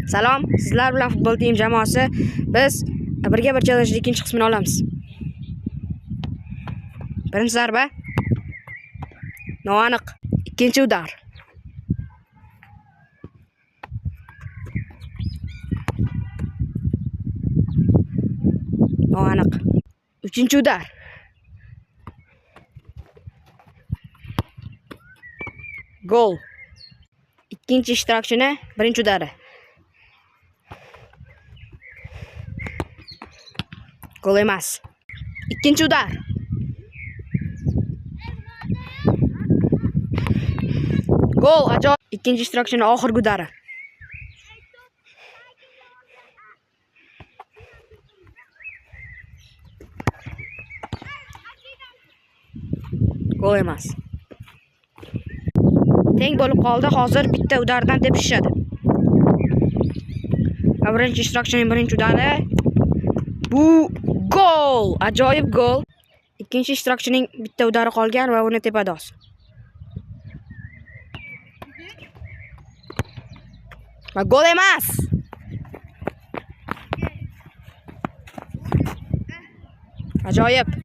Salom, sizlar bilan futbol team jamoasi. Biz birga bir challenge ikkinchi qismini olamiz. Birinchi zarba. Noaniq. Ikkinchi udar. Noaniq. Uchinchi udar. Gol. Ikkinchi ishtirokchini birinchi udari. Gol emas. Ikkinchi udar. Gol, ajoyib. Ikkinchi ishtirokchini oxirgi udari. Gol emas. Teng bo'lib qoldi. Hozir bitta udardan tepishadi. Birinchi ishtirokchining birinchi udari. Bu gol! Ajoyib gol. Ikkinchi ishtirokchining bitta udari qolgan va uni tepadi hozir. Va gol emas. Ajoyib.